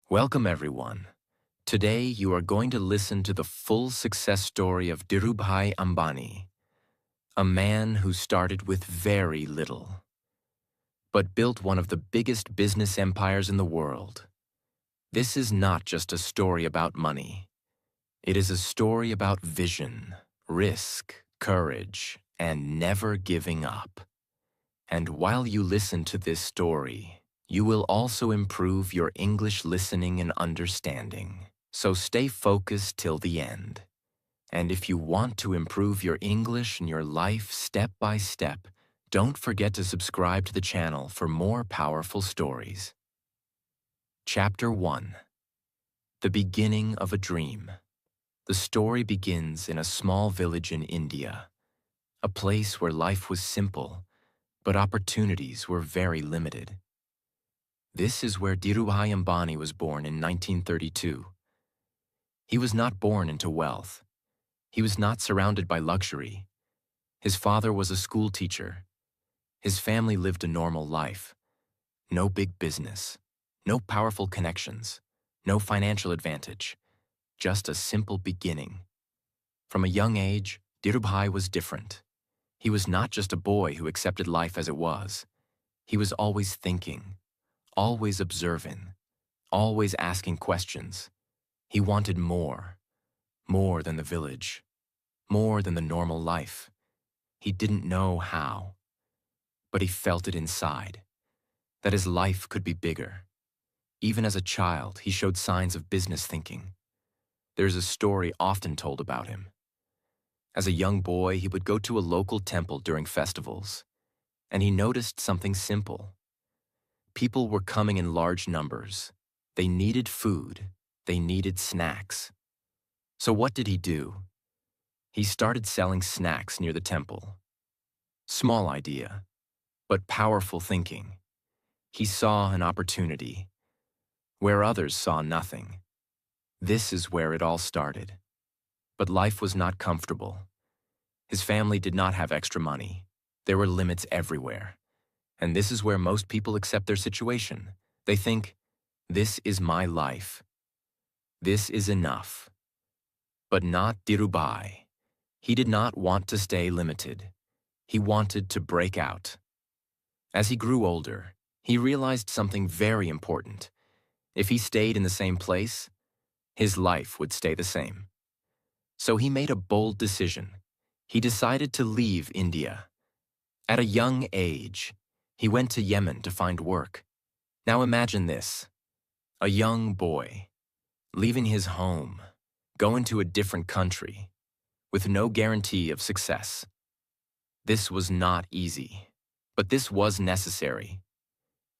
Welcome, everyone. Today, you are going to listen to the full success story of Dhirubhai Ambani, a man who started with very little, but built one of the biggest business empires in the world. This is not just a story about money. It is a story about vision, risk, courage, and never giving up. And while you listen to this story, you will also improve your English listening and understanding. So stay focused till the end. And if you want to improve your English and your life step by step, don't forget to subscribe to the channel for more powerful stories. Chapter 1. The Beginning of a Dream. The story begins in a small village in India, a place where life was simple, but opportunities were very limited. This is where Dhirubhai Ambani was born in 1932. He was not born into wealth. He was not surrounded by luxury. His father was a school teacher. His family lived a normal life. No big business, no powerful connections, no financial advantage, just a simple beginning. From a young age, Dhirubhai was different. He was not just a boy who accepted life as it was. He was always thinking, always observing, always asking questions. He wanted more than the village, more than the normal life. He didn't know how, but he felt it inside, that his life could be bigger. Even as a child, he showed signs of business thinking. There's a story often told about him. As a young boy, he would go to a local temple during festivals, and he noticed something simple. People were coming in large numbers. They needed food. They needed snacks. So what did he do? He started selling snacks near the temple. Small idea, but powerful thinking. He saw an opportunity where others saw nothing. This is where it all started. But life was not comfortable. His family did not have extra money. There were limits everywhere. And this is where most people accept their situation. They think, this is my life. This is enough. But not Dhirubhai. He did not want to stay limited. He wanted to break out. As he grew older, he realized something very important. If he stayed in the same place, his life would stay the same. So he made a bold decision. He decided to leave India. At a young age, he went to Yemen to find work. Now imagine this, a young boy, leaving his home, going to a different country, with no guarantee of success. This was not easy, but this was necessary.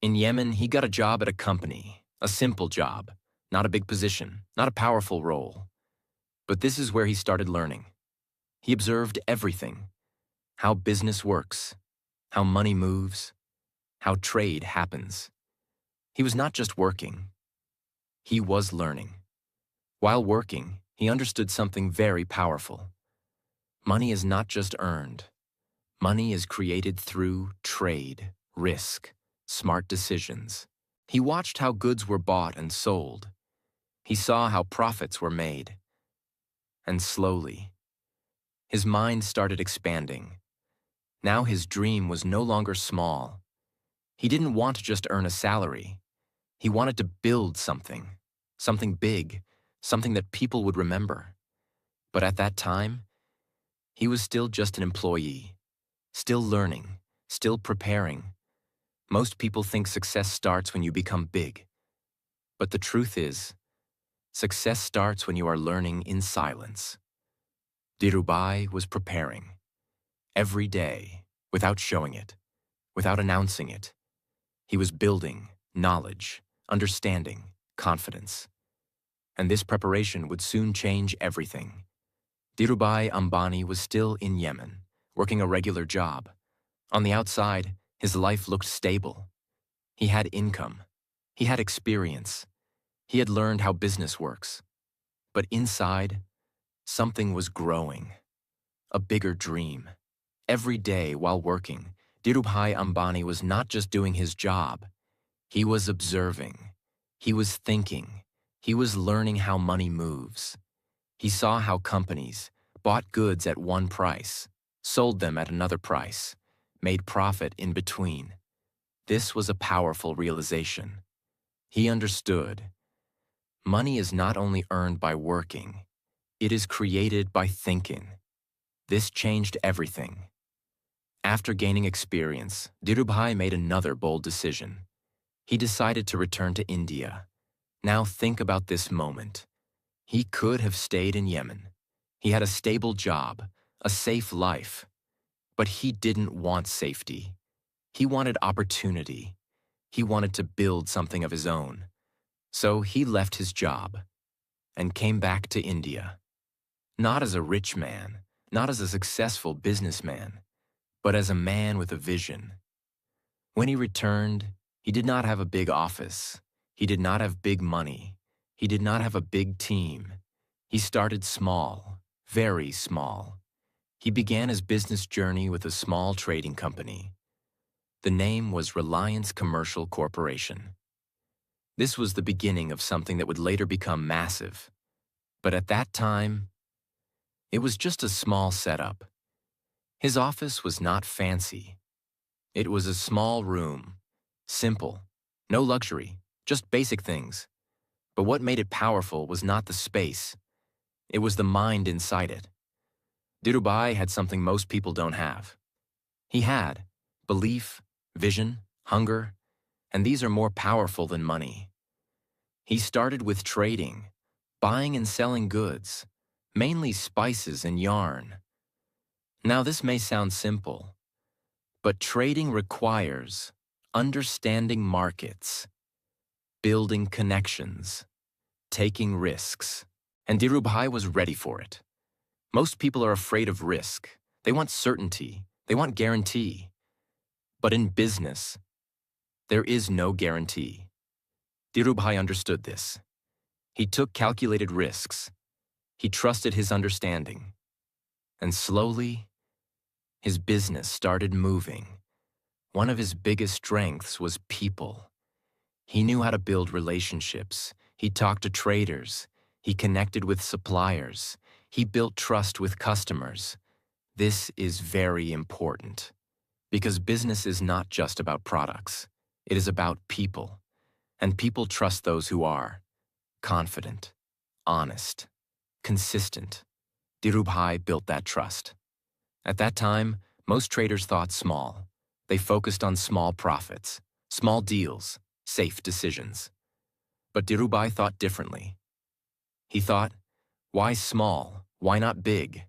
In Yemen, he got a job at a company, a simple job, not a big position, not a powerful role. But this is where he started learning. He observed everything, how business works, how money moves, how trade happens. He was not just working. He was learning. While working, he understood something very powerful. Money is not just earned. Money is created through trade, risk, smart decisions. He watched how goods were bought and sold. He saw how profits were made. And slowly, his mind started expanding. Now his dream was no longer small. He didn't want to just earn a salary. He wanted to build something big, something that people would remember. But at that time, he was still just an employee, still learning, still preparing. Most people think success starts when you become big. But the truth is, success starts when you are learning in silence. Dhirubhai was preparing. Every day, without showing it, without announcing it. He was building knowledge, understanding, confidence. And this preparation would soon change everything. Dhirubhai Ambani was still in Yemen, working a regular job. On the outside, his life looked stable. He had income. He had experience. He had learned how business works. But inside, something was growing. A bigger dream. Every day while working, Dhirubhai Ambani was not just doing his job. He was observing. He was thinking. He was learning how money moves. He saw how companies bought goods at one price, sold them at another price, made profit in between. This was a powerful realization. He understood. Money is not only earned by working, it is created by thinking. This changed everything. After gaining experience, Dhirubhai made another bold decision. He decided to return to India. Now think about this moment. He could have stayed in Yemen. He had a stable job, a safe life. But he didn't want safety. He wanted opportunity. He wanted to build something of his own. So he left his job and came back to India. Not as a rich man, not as a successful businessman, but as a man with a vision. When he returned, he did not have a big office. He did not have big money. He did not have a big team. He started small, very small. He began his business journey with a small trading company. The name was Reliance Commercial Corporation. This was the beginning of something that would later become massive. But at that time, it was just a small setup. His office was not fancy. It was a small room, simple, no luxury, just basic things. But what made it powerful was not the space. It was the mind inside it. Dhirubhai had something most people don't have. He had belief, vision, hunger, and these are more powerful than money. He started with trading, buying and selling goods, mainly spices and yarn. Now this may sound simple, but trading requires understanding markets, building connections, taking risks, and Dhirubhai was ready for it. Most people are afraid of risk. They want certainty. They want guarantee. But in business, there is no guarantee. Dhirubhai understood this. He took calculated risks. He trusted his understanding. And slowly, his business started moving. One of his biggest strengths was people. He knew how to build relationships. He talked to traders. He connected with suppliers. He built trust with customers. This is very important because business is not just about products. It is about people. And people trust those who are confident, honest, consistent. Dhirubhai built that trust. At that time, most traders thought small. They focused on small profits, small deals, safe decisions. But Dhirubhai thought differently. He thought, why small? Why not big?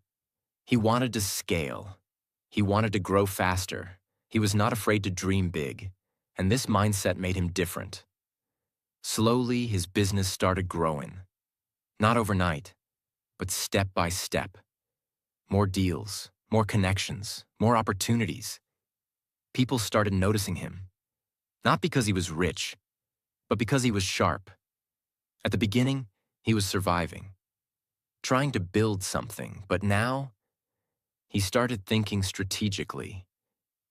He wanted to scale. He wanted to grow faster. He was not afraid to dream big. And this mindset made him different. Slowly, his business started growing. Not overnight, but step by step. More deals, more connections, more opportunities. People started noticing him. Not because he was rich, but because he was sharp. At the beginning, he was surviving, trying to build something, but now he started thinking strategically.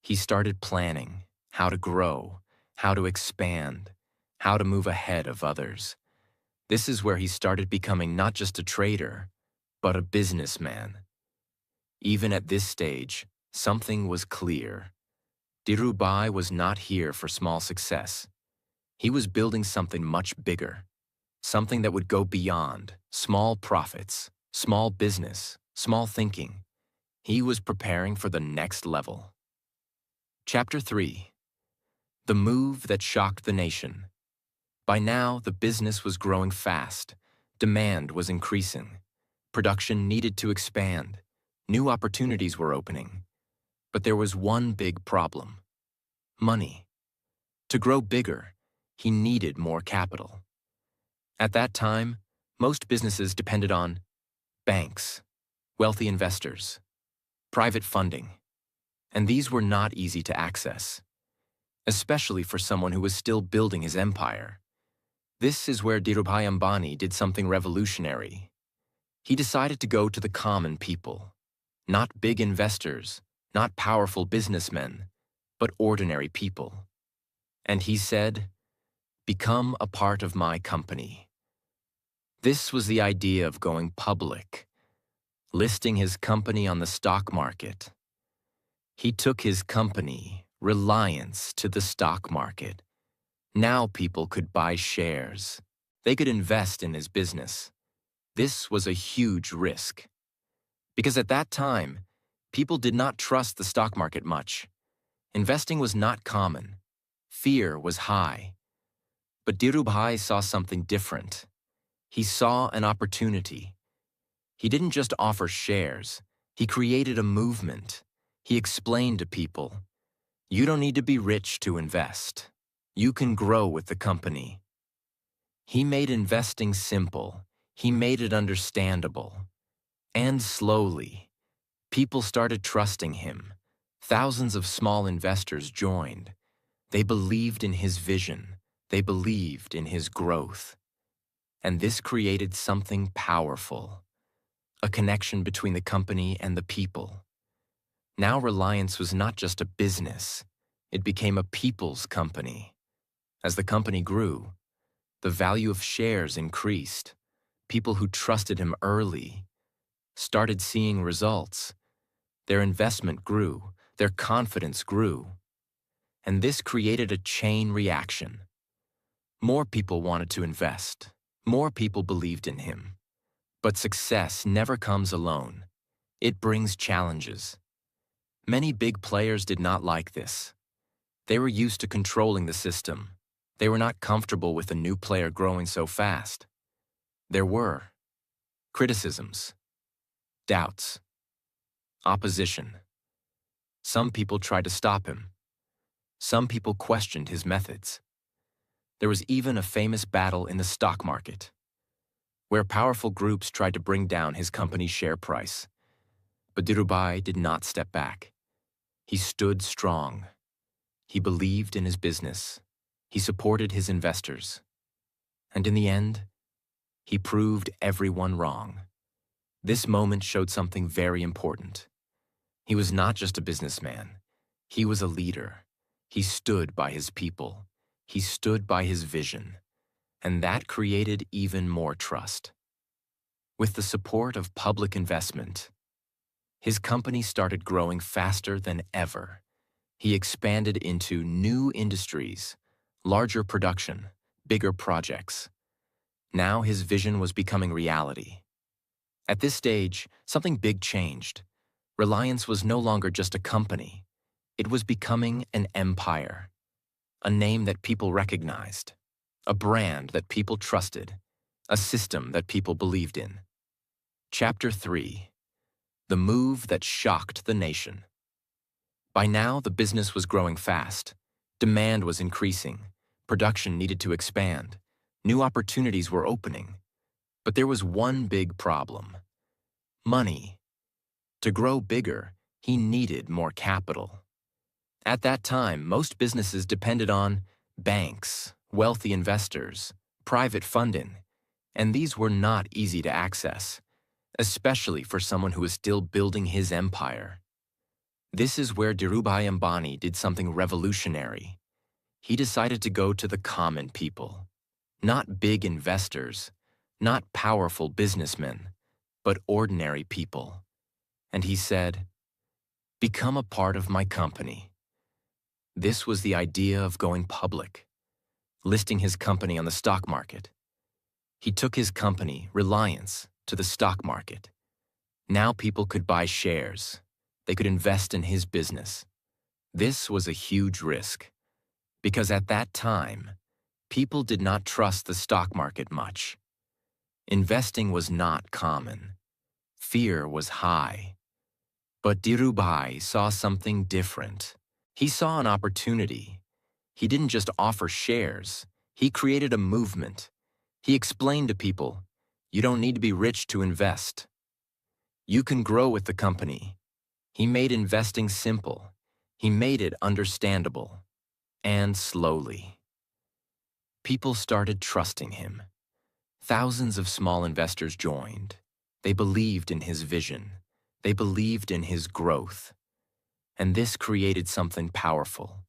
He started planning how to grow, how to expand, how to move ahead of others. This is where he started becoming not just a trader, but a businessman. Even at this stage, something was clear. Dhirubhai was not here for small success. He was building something much bigger, something that would go beyond small profits, small business, small thinking. He was preparing for the next level. Chapter 3. The move that shocked the nation. By now, the business was growing fast. Demand was increasing. Production needed to expand. New opportunities were opening. But there was one big problem: money. To grow bigger, he needed more capital. At that time, most businesses depended on banks, wealthy investors, private funding, and these were not easy to access, especially for someone who was still building his empire. This is where Dhirubhai Ambani did something revolutionary. He decided to go to the common people, not big investors, not powerful businessmen, but ordinary people. And he said, Become a part of my company. This was the idea of going public, listing his company on the stock market. He took his company, Reliance, to the stock market. Now people could buy shares. They could invest in his business. This was a huge risk. Because at that time, people did not trust the stock market much. Investing was not common. Fear was high. But Dhirubhai saw something different. He saw an opportunity. He didn't just offer shares. He created a movement. He explained to people, you don't need to be rich to invest. You can grow with the company. He made investing simple. He made it understandable. And slowly, people started trusting him. Thousands of small investors joined. They believed in his vision. They believed in his growth. And this created something powerful, a connection between the company and the people. Now Reliance was not just a business. It became a people's company. As the company grew, the value of shares increased. People who trusted him early started seeing results. Their investment grew. Their confidence grew. And this created a chain reaction. More people wanted to invest. More people believed in him. But success never comes alone. It brings challenges. Many big players did not like this. They were used to controlling the system. They were not comfortable with a new player growing so fast. There were criticisms, doubts, opposition. Some people tried to stop him. Some people questioned his methods. There was even a famous battle in the stock market, where powerful groups tried to bring down his company's share price. But Dhirubhai did not step back. He stood strong. He believed in his business. He supported his investors. And in the end, he proved everyone wrong. This moment showed something very important. He was not just a businessman. He was a leader. He stood by his people. He stood by his vision. And that created even more trust. With the support of public investment, his company started growing faster than ever. He expanded into new industries, larger production, bigger projects. Now his vision was becoming reality. At this stage, something big changed. Reliance was no longer just a company. It was becoming an empire, a name that people recognized, a brand that people trusted, a system that people believed in. Chapter 3. The move that shocked the nation. By now, the business was growing fast. Demand was increasing. Production needed to expand. New opportunities were opening. But there was one big problem: money. To grow bigger, he needed more capital. At that time, most businesses depended on banks, wealthy investors, private funding, and these were not easy to access, especially for someone who was still building his empire. This is where Dhirubhai Ambani did something revolutionary. He decided to go to the common people. Not big investors, not powerful businessmen, but ordinary people. And he said, "Become a part of my company." This was the idea of going public, listing his company on the stock market. He took his company, Reliance, to the stock market. Now people could buy shares. They could invest in his business. This was a huge risk, because at that time, people did not trust the stock market much. Investing was not common. Fear was high. But Dhirubhai saw something different. He saw an opportunity. He didn't just offer shares. He created a movement. He explained to people, you don't need to be rich to invest. You can grow with the company. He made investing simple. He made it understandable. And slowly, people started trusting him. Thousands of small investors joined. They believed in his vision. They believed in his growth. And this created something powerful,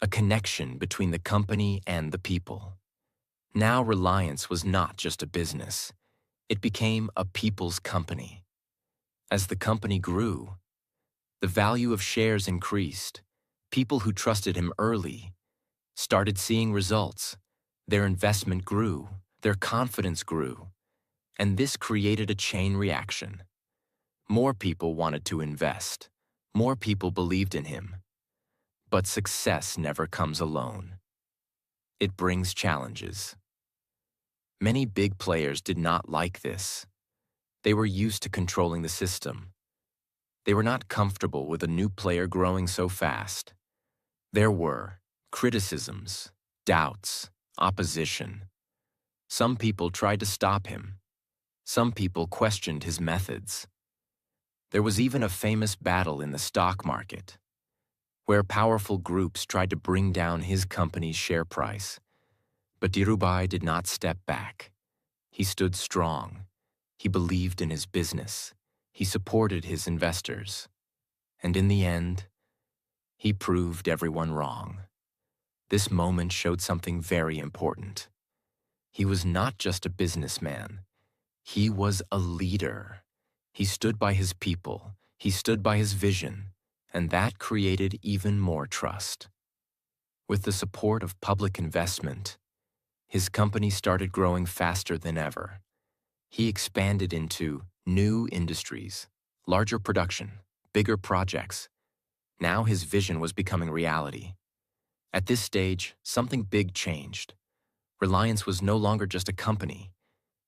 a connection between the company and the people. Now Reliance was not just a business. It became a people's company. As the company grew, the value of shares increased. People who trusted him early started seeing results. Their investment grew, their confidence grew, and this created a chain reaction. More people wanted to invest. More people believed in him. But success never comes alone. It brings challenges. Many big players did not like this. They were used to controlling the system. They were not comfortable with a new player growing so fast. There were criticisms, doubts, opposition. Some people tried to stop him. Some people questioned his methods. There was even a famous battle in the stock market, where powerful groups tried to bring down his company's share price. But Dhirubhai did not step back. He stood strong. He believed in his business. He supported his investors. And in the end, he proved everyone wrong. This moment showed something very important. He was not just a businessman. He was a leader. He stood by his people. He stood by his vision. And that created even more trust. With the support of public investment, his company started growing faster than ever. He expanded into new industries, larger production, bigger projects. Now his vision was becoming reality. At this stage, something big changed. Reliance was no longer just a company.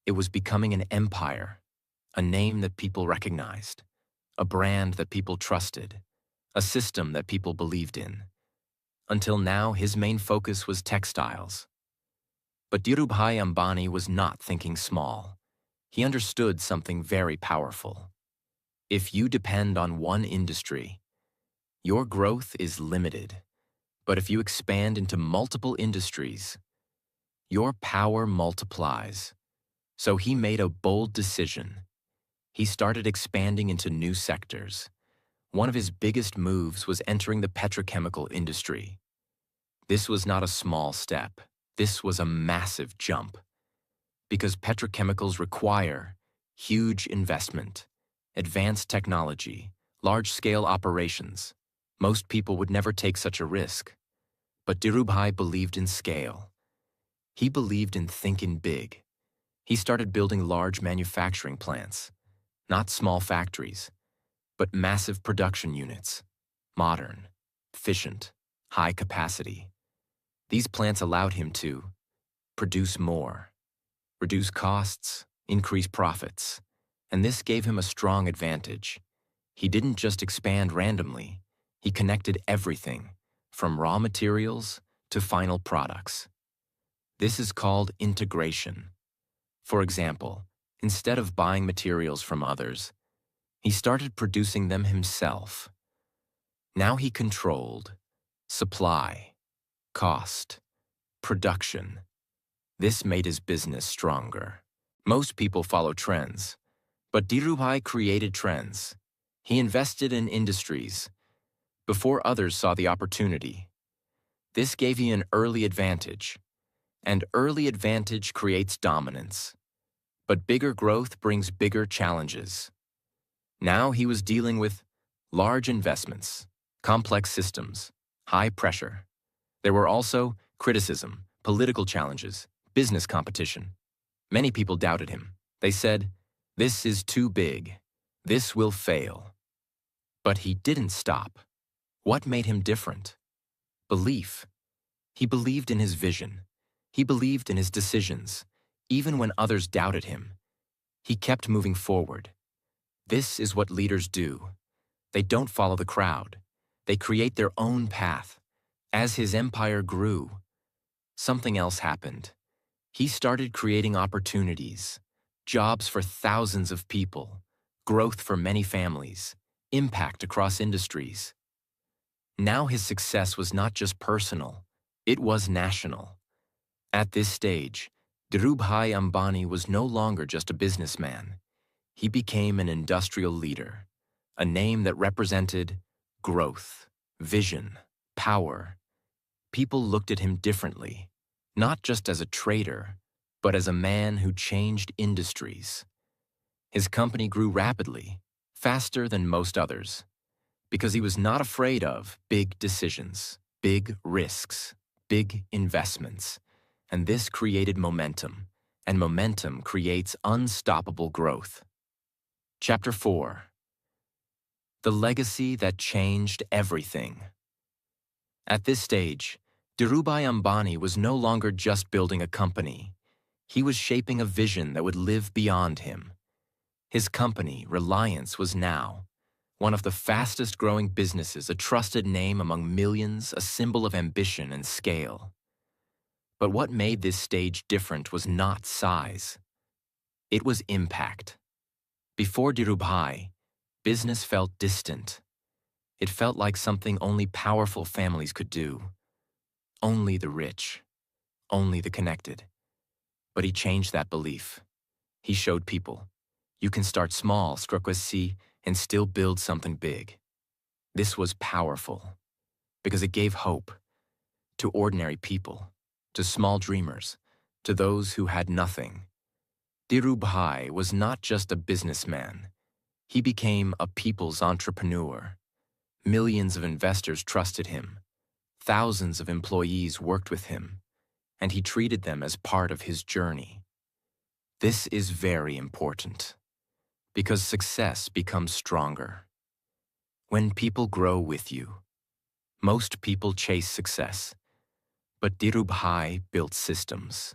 It was becoming an empire, a name that people recognized, a brand that people trusted, a system that people believed in. Until now, his main focus was textiles. But Dhirubhai Ambani was not thinking small. He understood something very powerful. If you depend on one industry, your growth is limited. But if you expand into multiple industries, your power multiplies. So he made a bold decision. He started expanding into new sectors. One of his biggest moves was entering the petrochemical industry. This was not a small step. This was a massive jump. Because petrochemicals require huge investment, advanced technology, large-scale operations. Most people would never take such a risk. But Dhirubhai believed in scale. He believed in thinking big. He started building large manufacturing plants, not small factories, but massive production units, modern, efficient, high capacity. These plants allowed him to produce more, reduce costs, increase profits, and this gave him a strong advantage. He didn't just expand randomly. He connected everything, from raw materials to final products. This is called integration. For example, instead of buying materials from others, he started producing them himself. Now he controlled supply, cost, production. This made his business stronger. Most people follow trends, but Dhirubhai created trends. He invested in industries before others saw the opportunity. This gave you an early advantage, and early advantage creates dominance. But bigger growth brings bigger challenges. Now he was dealing with large investments, complex systems, high pressure. There were also criticism, political challenges, business competition. Many people doubted him. They said, "This is too big. This will fail." But he didn't stop. What made him different? Belief. He believed in his vision. He believed in his decisions. Even when others doubted him, he kept moving forward. This is what leaders do. They don't follow the crowd. They create their own path. As his empire grew, something else happened. He started creating opportunities, jobs for thousands of people, growth for many families, impact across industries. Now his success was not just personal, it was national. At this stage, Dhirubhai Ambani was no longer just a businessman. He became an industrial leader, a name that represented growth, vision, power. People looked at him differently. not just as a trader, but as a man who changed industries. His company grew rapidly, faster than most others, because he was not afraid of big decisions, big risks, big investments. And this created momentum, and momentum creates unstoppable growth. Chapter 4. The legacy that changed everything. At this stage, Dhirubhai Ambani was no longer just building a company. He was shaping a vision that would live beyond him. His company, Reliance, was now one of the fastest-growing businesses, a trusted name among millions, a symbol of ambition and scale. But what made this stage different was not size. It was impact. Before Dhirubhai, business felt distant. It felt like something only powerful families could do. Only the rich. Only the connected. But he changed that belief. He showed people, you can start small, and still build something big. This was powerful, because it gave hope to ordinary people, to small dreamers, to those who had nothing. Dhirubhai was not just a businessman. He became a people's entrepreneur. Millions of investors trusted him. Thousands of employees worked with him, and he treated them as part of his journey. This is very important, because success becomes stronger when people grow with you. Most people chase success, but Dhirubhai built systems.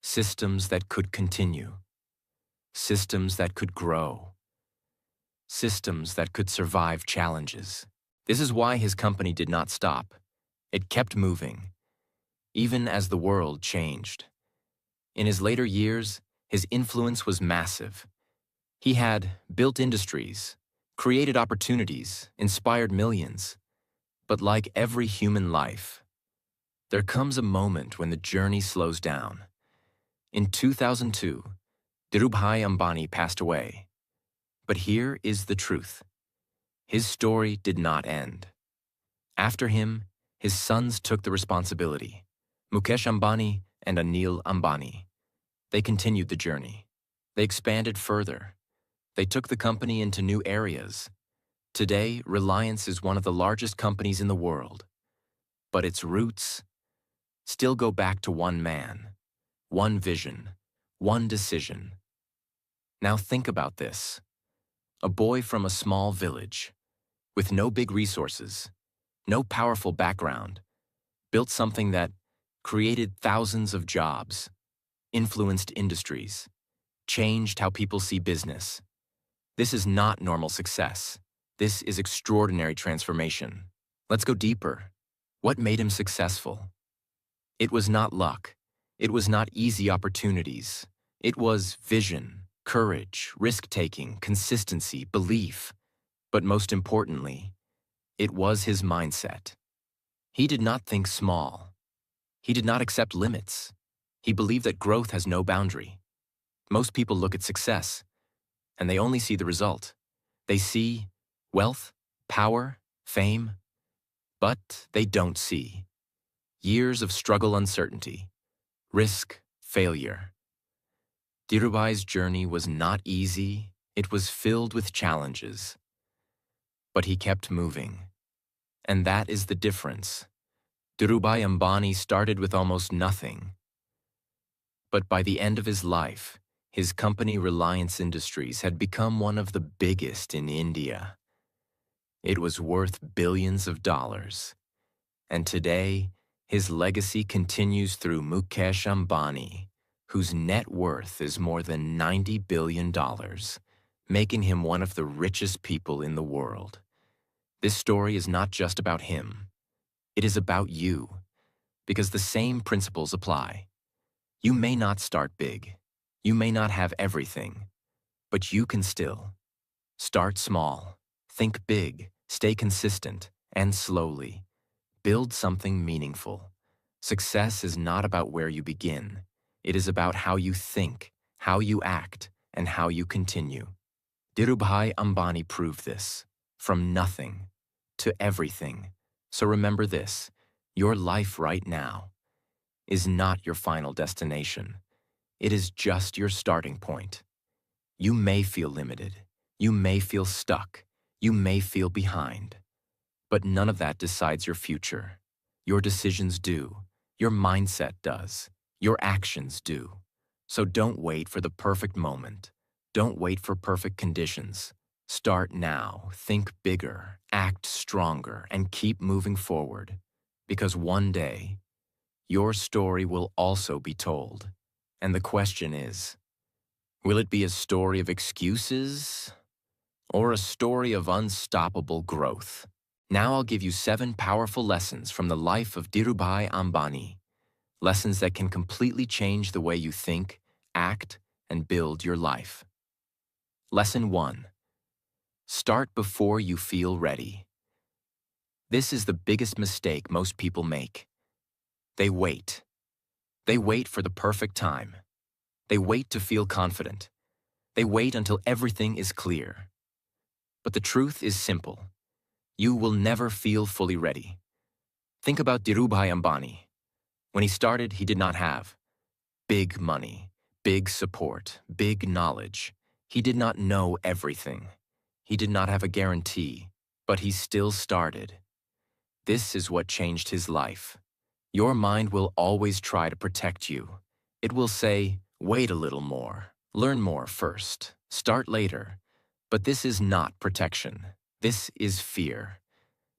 Systems that could continue. Systems that could grow. Systems that could survive challenges. This is why his company did not stop. It kept moving, even as the world changed. In his later years, his influence was massive. He had built industries, created opportunities, inspired millions. But like every human life, there comes a moment when the journey slows down. In 2002, Dhirubhai Ambani passed away. But here is the truth. His story did not end. After him, his sons took the responsibility. Mukesh Ambani and Anil Ambani. They continued the journey. They expanded further. They took the company into new areas. Today, Reliance is one of the largest companies in the world. But its roots still go back to one man, one vision, one decision. Now think about this. A boy from a small village, with no big resources, no powerful background, built something that created thousands of jobs, influenced industries, changed how people see business. This is not normal success. This is extraordinary transformation. Let's go deeper. What made him successful? It was not luck. It was not easy opportunities. It was vision, courage, risk-taking, consistency, belief. But most importantly, it was his mindset. He did not think small. He did not accept limits. He believed that growth has no boundary. Most people look at success, and they only see the result. They see wealth, power, fame, but they don't see years of struggle, uncertainty, risk, failure. Dhirubhai's journey was not easy. It was filled with challenges. But he kept moving. And that is the difference. Dhirubhai Ambani started with almost nothing. But by the end of his life, his company Reliance Industries had become one of the biggest in India. It was worth billions of dollars. And today, his legacy continues through Mukesh Ambani, whose net worth is more than $90 billion, making him one of the richest people in the world. This story is not just about him. It is about you, because the same principles apply. You may not start big. You may not have everything, but you can still start small, think big, stay consistent, and slowly build something meaningful. Success is not about where you begin. It is about how you think, how you act, and how you continue. Dhirubhai Ambani proved this, from nothing to everything. So remember this, your life right now, is not your final destination. It is just your starting point. You may feel limited. You may feel stuck. You may feel behind. But none of that decides your future. Your decisions do. Your mindset does. Your actions do. So don't wait for the perfect moment. Don't wait for perfect conditions. Start now, think bigger, act stronger, and keep moving forward. Because one day, your story will also be told. And the question is, will it be a story of excuses or a story of unstoppable growth? Now I'll give you 7 powerful lessons from the life of Dhirubhai Ambani. Lessons that can completely change the way you think, act, and build your life. Lesson 1. Start before you feel ready. This is the biggest mistake most people make. They wait. They wait for the perfect time. They wait to feel confident. They wait until everything is clear. But the truth is simple. You will never feel fully ready. Think about Dhirubhai Ambani. When he started, he did not have big money, big support, big knowledge. He did not know everything. He did not have a guarantee, but he still started. This is what changed his life. Your mind will always try to protect you. It will say, wait a little more, learn more first, start later. But this is not protection. This is fear.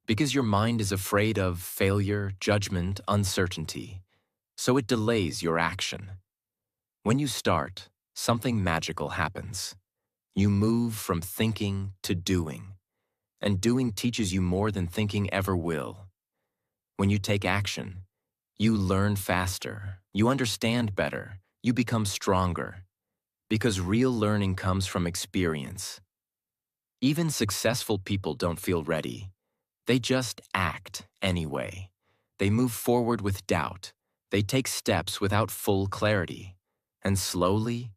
Because your mind is afraid of failure, judgment, uncertainty. So it delays your action. When you start, something magical happens. You move from thinking to doing. And doing teaches you more than thinking ever will. When you take action, you learn faster, you understand better, you become stronger. Because real learning comes from experience. Even successful people don't feel ready. They just act anyway. They move forward with doubt. They take steps without full clarity. And slowly,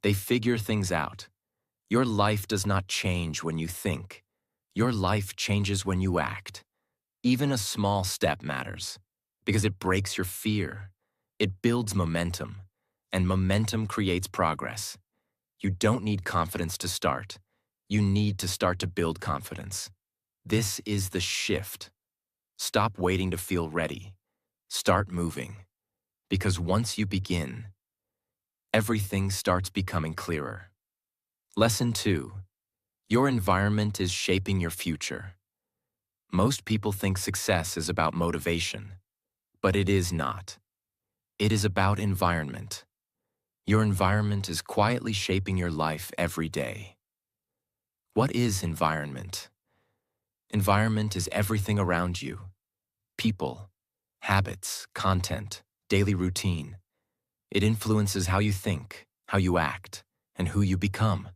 they figure things out. Your life does not change when you think. Your life changes when you act. Even a small step matters, because it breaks your fear. It builds momentum, and momentum creates progress. You don't need confidence to start. You need to start to build confidence. This is the shift. Stop waiting to feel ready. Start moving. Because once you begin, everything starts becoming clearer. Lesson 2. Your environment is shaping your future. Most people think success is about motivation, but it is not. It is about environment. Your environment is quietly shaping your life every day. What is environment? Environment is everything around you. People, habits, content, daily routine. It influences how you think, how you act, and who you become.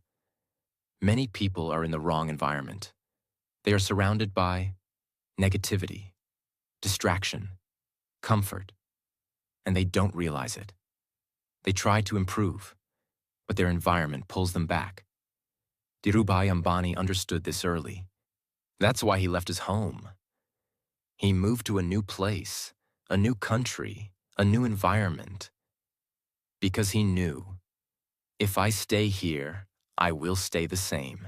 Many people are in the wrong environment. They are surrounded by negativity, distraction, comfort, and they don't realize it. They try to improve, but their environment pulls them back. Dhirubhai Ambani understood this early. That's why he left his home. He moved to a new place, a new country, a new environment, because he knew, if I stay here, I will stay the same.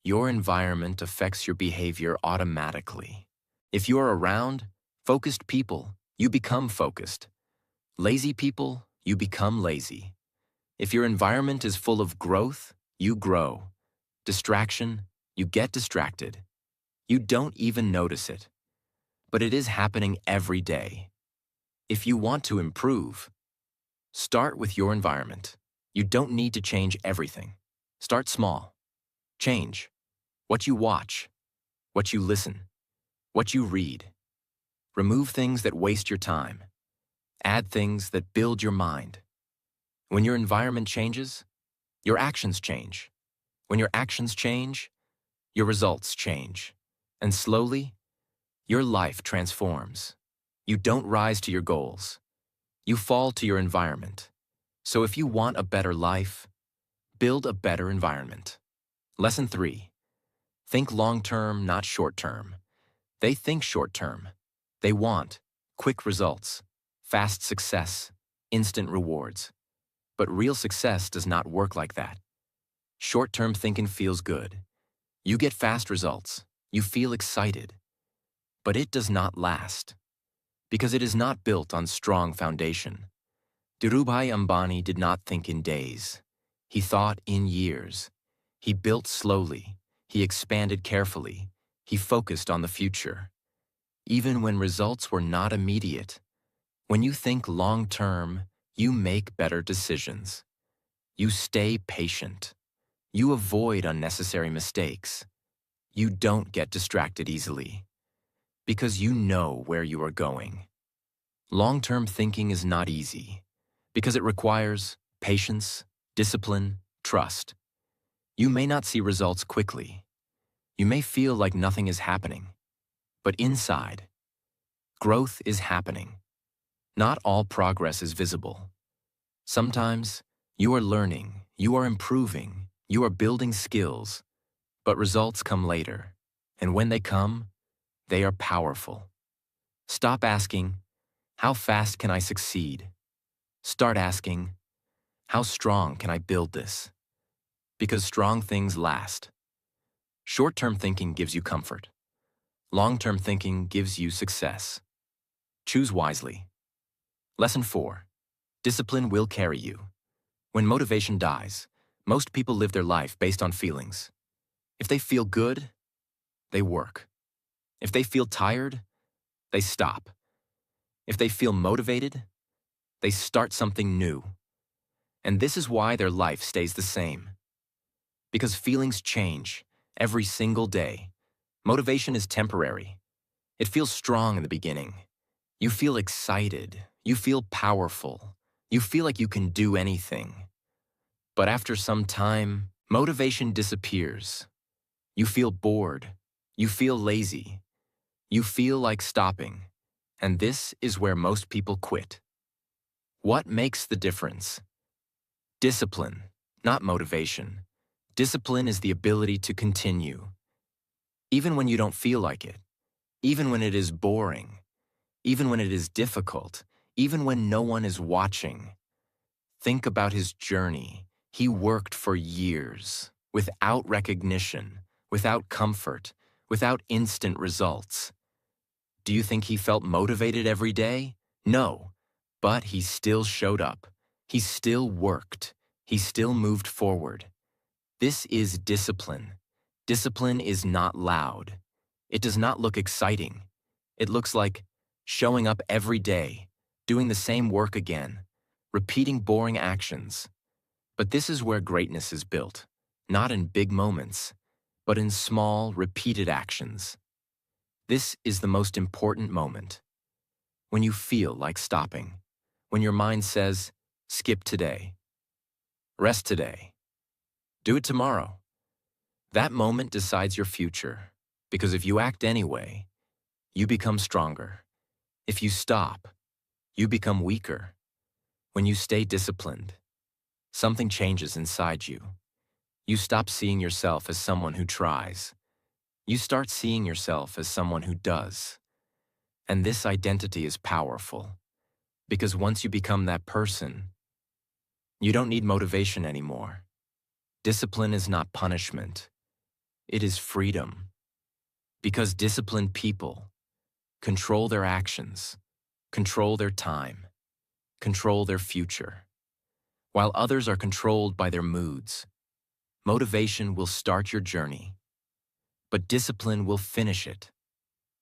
Your environment affects your behavior automatically. If you are around focused people, you become focused. Lazy people, you become lazy. If your environment is full of growth, you grow. Distraction, you get distracted. You don't even notice it. But it is happening every day. If you want to improve, start with your environment. You don't need to change everything. Start small. Change what you watch, what you listen, what you read. Remove things that waste your time. Add things that build your mind. When your environment changes, your actions change. When your actions change, your results change. And slowly, your life transforms. You don't rise to your goals. You fall to your environment. So if you want a better life, build a better environment. Lesson 3. Think long-term, not short-term. They think short-term. They want quick results, fast success, instant rewards. But real success does not work like that. Short-term thinking feels good. You get fast results. You feel excited. But it does not last, because it is not built on strong foundation. Dhirubhai Ambani did not think in days. He thought in years. He built slowly. He expanded carefully. He focused on the future. Even when results were not immediate. When you think long-term, you make better decisions. You stay patient. You avoid unnecessary mistakes. You don't get distracted easily. Because you know where you are going. Long-term thinking is not easy, because it requires patience, discipline, trust. You may not see results quickly. You may feel like nothing is happening. But inside, growth is happening. Not all progress is visible. Sometimes, you are learning, you are improving, you are building skills, but results come later. And when they come, they are powerful. Stop asking, how fast can I succeed? Start asking, how strong can I build this? Because strong things last. Short-term thinking gives you comfort. Long-term thinking gives you success. Choose wisely. Lesson 4. Discipline will carry you. When motivation dies, most people live their life based on feelings. If they feel good, they work. If they feel tired, they stop. If they feel motivated, they start something new. And this is why their life stays the same. Because feelings change every single day. Motivation is temporary. It feels strong in the beginning. You feel excited. You feel powerful. You feel like you can do anything. But after some time, motivation disappears. You feel bored. You feel lazy. You feel like stopping. And this is where most people quit. What makes the difference? Discipline, not motivation. Discipline is the ability to continue. Even when you don't feel like it. Even when it is boring. Even when it is difficult. Even when no one is watching. Think about his journey. He worked for years, without recognition, without comfort, without instant results. Do you think he felt motivated every day? No, but he still showed up. He still worked. He still moved forward. This is discipline. Discipline is not loud. It does not look exciting. It looks like showing up every day, doing the same work again, repeating boring actions. But this is where greatness is built, not in big moments, but in small, repeated actions. This is the most important moment. When you feel like stopping. When your mind says, skip today. Rest today. Do it tomorrow. That moment decides your future, because if you act anyway, you become stronger. If you stop, you become weaker. When you stay disciplined, something changes inside you. You stop seeing yourself as someone who tries. You start seeing yourself as someone who does. And this identity is powerful, because once you become that person, you don't need motivation anymore. Discipline is not punishment. It is freedom. Because disciplined people control their actions, control their time, control their future. While others are controlled by their moods, motivation will start your journey, but discipline will finish it.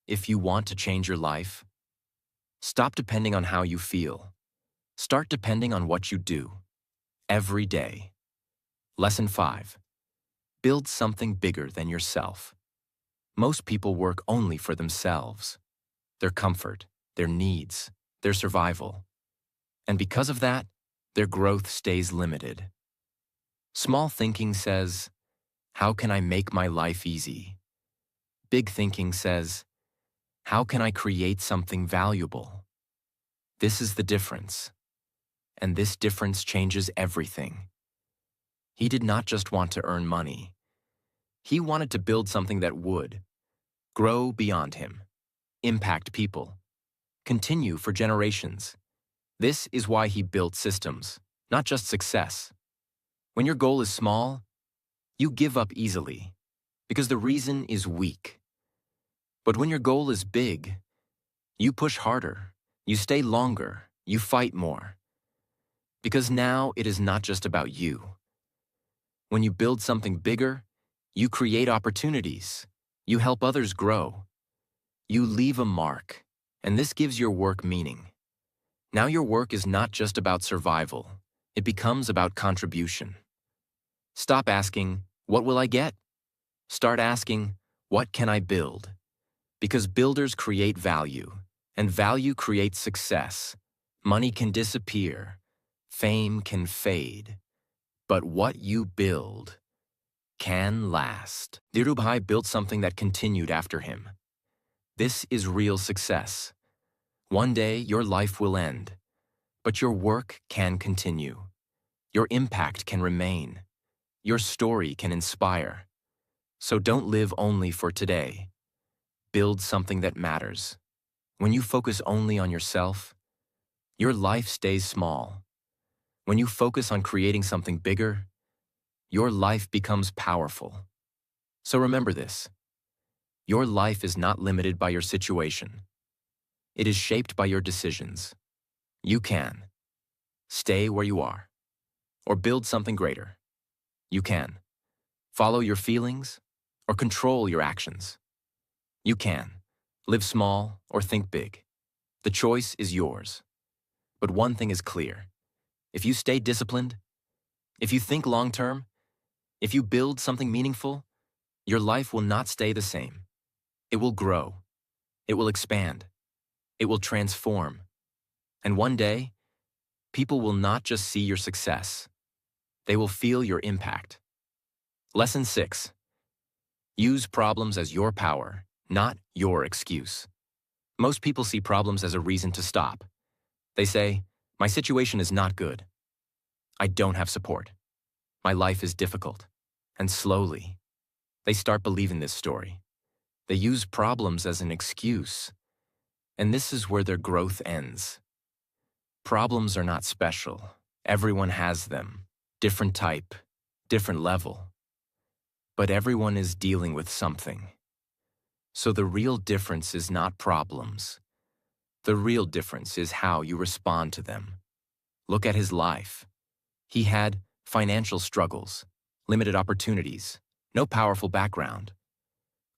If you want to change your life, stop depending on how you feel. Start depending on what you do, every day. Lesson 5. Build something bigger than yourself. Most people work only for themselves, their comfort, their needs, their survival. And because of that, their growth stays limited. Small thinking says, how can I make my life easy? Big thinking says, how can I create something valuable? This is the difference. And this difference changes everything. He did not just want to earn money. He wanted to build something that would grow beyond him, impact people, continue for generations. This is why he built systems, not just success. When your goal is small, you give up easily, because the reason is weak. But when your goal is big, you push harder, you stay longer, you fight more. Because now it is not just about you. When you build something bigger, you create opportunities, you help others grow, you leave a mark, and this gives your work meaning. Now your work is not just about survival, it becomes about contribution. Stop asking, what will I get? Start asking, what can I build? Because builders create value, and value creates success. Money can disappear, fame can fade, but what you build can last. Dhirubhai built something that continued after him. This is real success. One day your life will end, but your work can continue. Your impact can remain. Your story can inspire. So don't live only for today. Build something that matters. When you focus only on yourself, your life stays small. When you focus on creating something bigger, your life becomes powerful. So remember this. Your life is not limited by your situation. It is shaped by your decisions. You can stay where you are or build something greater. You can follow your feelings or control your actions. You can live small or think big. The choice is yours. But one thing is clear. If you stay disciplined, if you think long-term, if you build something meaningful, your life will not stay the same. It will grow. It will expand. It will transform. And one day, people will not just see your success. They will feel your impact. Lesson 6. Use problems as your power, not your excuse. Most people see problems as a reason to stop. They say, my situation is not good. I don't have support. My life is difficult. And slowly, they start believing this story. They use problems as an excuse. And this is where their growth ends. Problems are not special. Everyone has them. Different type, different level. But everyone is dealing with something. So the real difference is not problems. The real difference is how you respond to them. Look at his life. He had financial struggles, limited opportunities, no powerful background.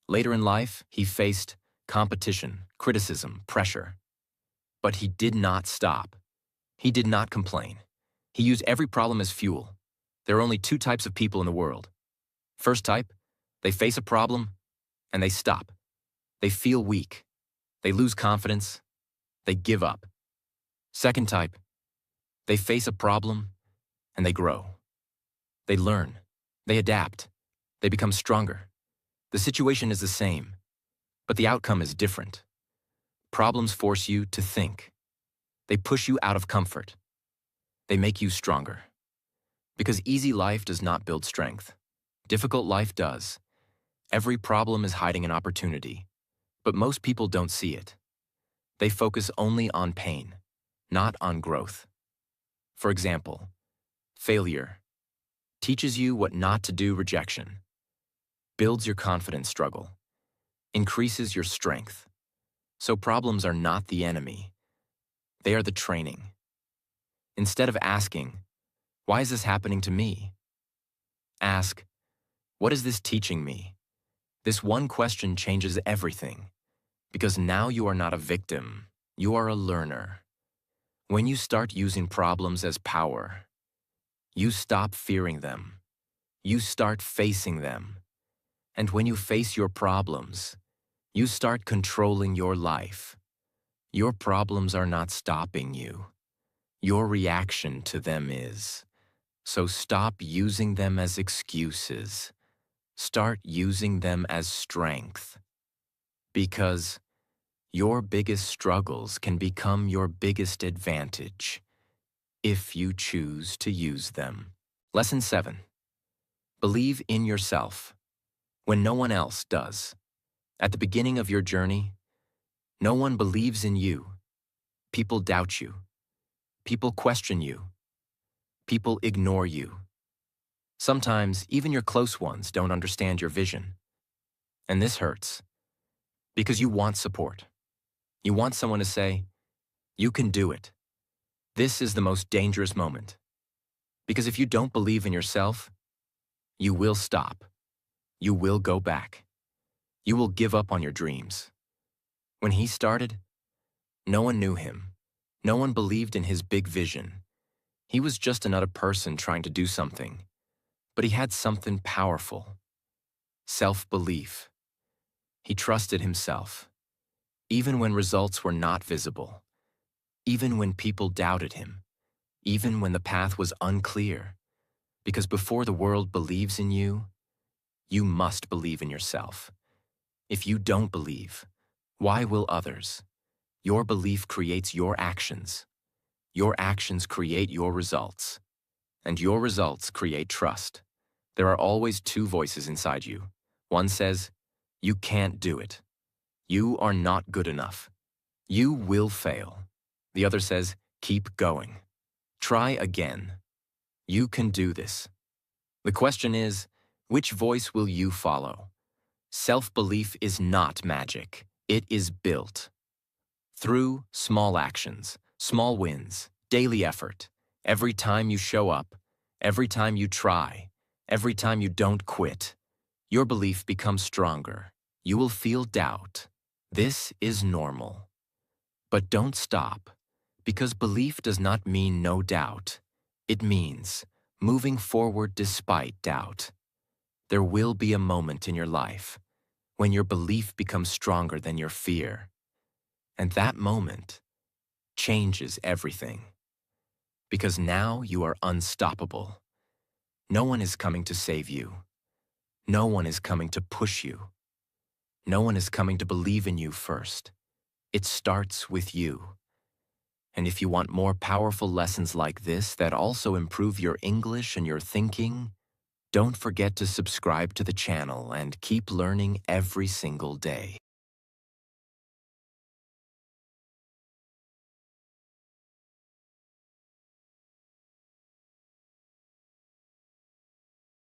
Later in life, he faced competition, criticism, pressure. But he did not stop. He did not complain. He used every problem as fuel. There are only two types of people in the world. First type, they face a problem and they stop. They feel weak. They lose confidence. They give up. Second type, they face a problem and they grow. They learn. They adapt. They become stronger. The situation is the same, but the outcome is different. Problems force you to think. They push you out of comfort. They make you stronger. Because easy life does not build strength. Difficult life does. Every problem is hiding an opportunity, but most people don't see it. They focus only on pain, not on growth. For example, failure teaches you what not to do. Rejection builds your confidence. Struggle increases your strength. So problems are not the enemy. They are the training. Instead of asking, why is this happening to me? Ask, what is this teaching me? This one question changes everything. Because now you are not a victim, you are a learner. When you start using problems as power, you stop fearing them. You start facing them. And when you face your problems, you start controlling your life. Your problems are not stopping you. Your reaction to them is. So stop using them as excuses. Start using them as strength. Because your biggest struggles can become your biggest advantage if you choose to use them. Lesson 7. Believe in yourself when no one else does. At the beginning of your journey, no one believes in you. People doubt you. People question you. People ignore you. Sometimes even your close ones don't understand your vision. And this hurts because you want support. You want someone to say, "You can do it." This is the most dangerous moment. Because if you don't believe in yourself, you will stop. You will go back. You will give up on your dreams. When he started, no one knew him. No one believed in his big vision. He was just another person trying to do something. But he had something powerful. Self-belief. He trusted himself. Even when results were not visible. Even when people doubted him. Even when the path was unclear. Because before the world believes in you, you must believe in yourself. If you don't believe, why will others? Your belief creates your actions. Your actions create your results. And your results create trust. There are always two voices inside you. One says, "You can't do it. You are not good enough. You will fail." The other says, "Keep going. Try again. You can do this." The question is, which voice will you follow? Self-belief is not magic. It is built. Through small actions, small wins, daily effort. Every time you show up, every time you try, every time you don't quit, your belief becomes stronger. You will feel doubt. This is normal. But don't stop, because belief does not mean no doubt. It means moving forward despite doubt. There will be a moment in your life when your belief becomes stronger than your fear. And that moment changes everything. Because now you are unstoppable. No one is coming to save you. No one is coming to push you. No one is coming to believe in you first. It starts with you. And if you want more powerful lessons like this that also improve your English and your thinking, don't forget to subscribe to the channel and keep learning every single day.